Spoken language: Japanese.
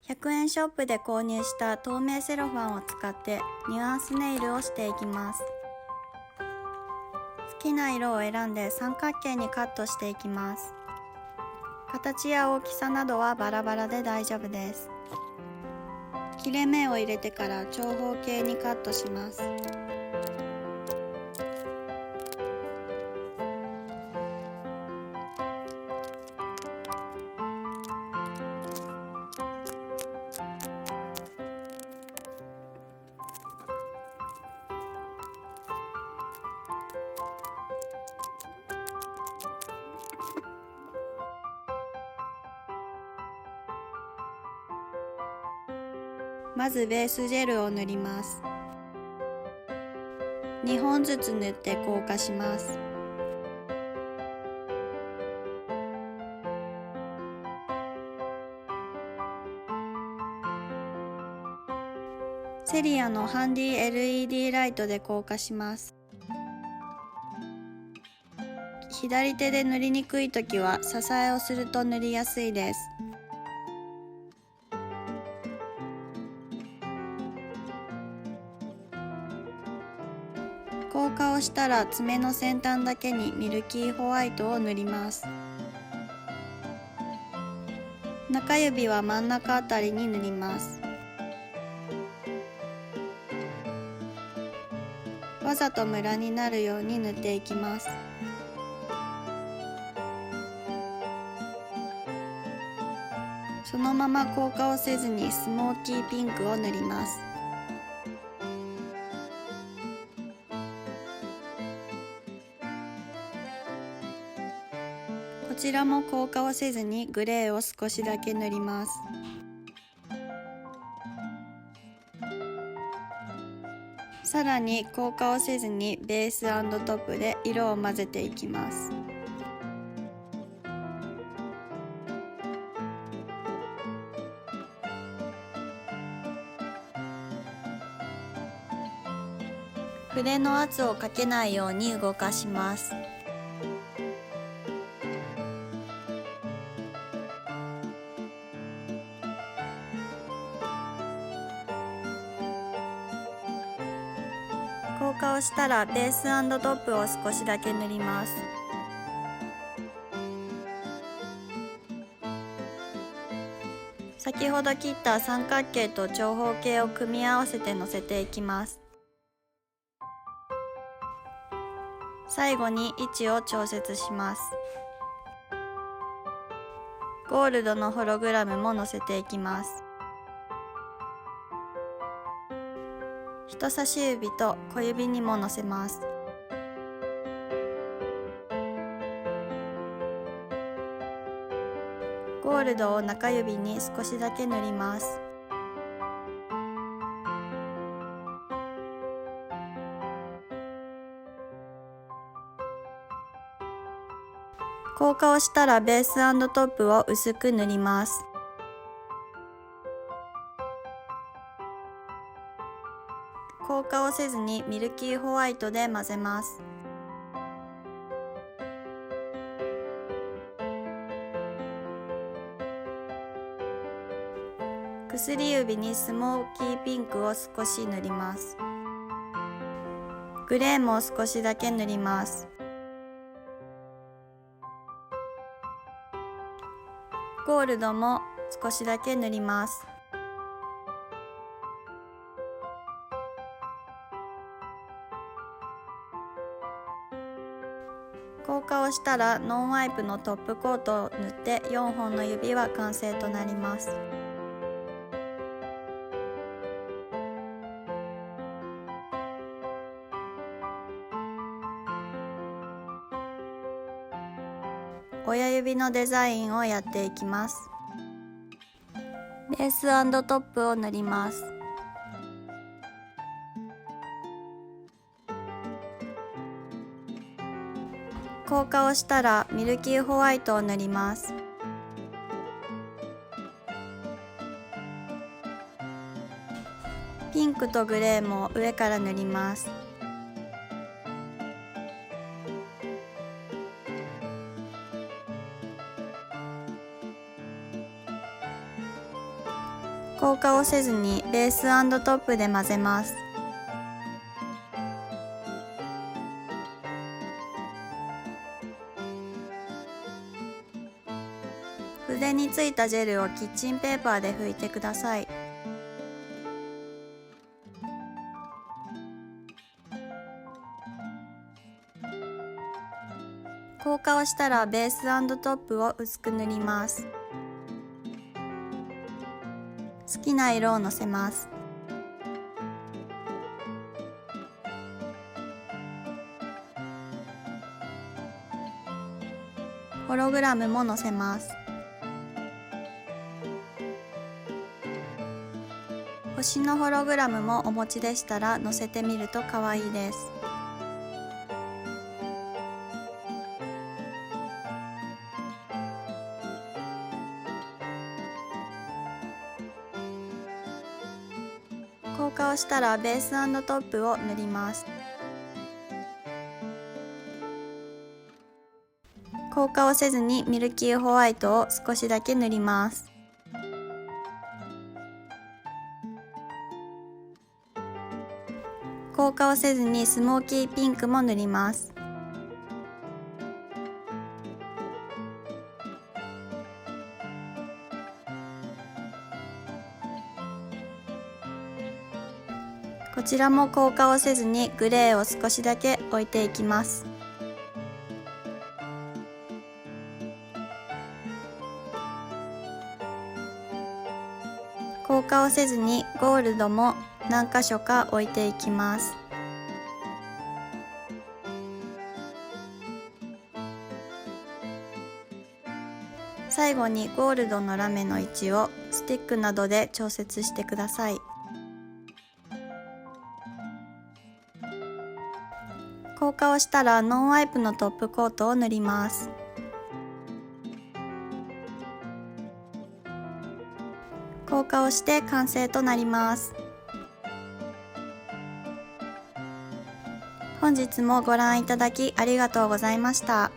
100円ショップで購入した透明セロファンを使ってニュアンスネイルをしていきます。好きな色を選んで三角形にカットしていきます。形や大きさなどはバラバラで大丈夫です。切れ目を入れてから長方形にカットします。まずベースジェルを塗ります。2本ずつ塗って硬化します。セリアのハンディ LED ライトで硬化します。左手で塗りにくいときは支えをすると塗りやすいです。硬化をしたら爪の先端だけにミルキーホワイトを塗ります。中指は真ん中あたりに塗ります。わざとムラになるように塗っていきます。そのまま硬化をせずにスモーキーピンクを塗ります。こちらも硬化をせずにグレーを少しだけ塗ります。さらに硬化をせずにベース&トップで色を混ぜていきます。筆の圧をかけないように動かします。硬化をしたらベース&トップを少しだけ塗ります。先ほど切った三角形と長方形を組み合わせてのせていきます。最後に位置を調節します。ゴールドのホログラムものせていきます。人差し指と小指にものせます。ゴールドを中指に少しだけ塗ります。硬化をしたらベース&トップを薄く塗ります。硬化をせずにミルキーホワイトで混ぜます。薬指にスモーキーピンクを少し塗ります。グレーも少しだけ塗ります。ゴールドも少しだけ塗ります。硬化をしたらノンワイプのトップコートを塗って4本の指は完成となります。親指のデザインをやっていきます。ベース&トップを塗ります。硬化をしたらミルキーホワイトを塗ります。ピンクとグレーも上から塗ります。硬化をせずにベース&トップで混ぜます。筆についたジェルをキッチンペーパーで拭いてください。硬化をしたらベース&トップを薄く塗ります。好きな色をのせます。ホログラムものせます。星のホログラムもお持ちでしたらのせてみると可愛いです。硬化をしたらベース&トップを塗ります。硬化をせずにミルキーホワイトを少しだけ塗ります。硬化をせずにスモーキーピンクも塗ります。こちらも硬化をせずにグレーを少しだけ置いていきます。硬化をせずにゴールドも何箇所か置いていきます。最後にゴールドのラメの位置をスティックなどで調節してください。硬化をしたらノンワイプのトップコートを塗ります。硬化をして完成となります。本日もご覧いただきありがとうございました。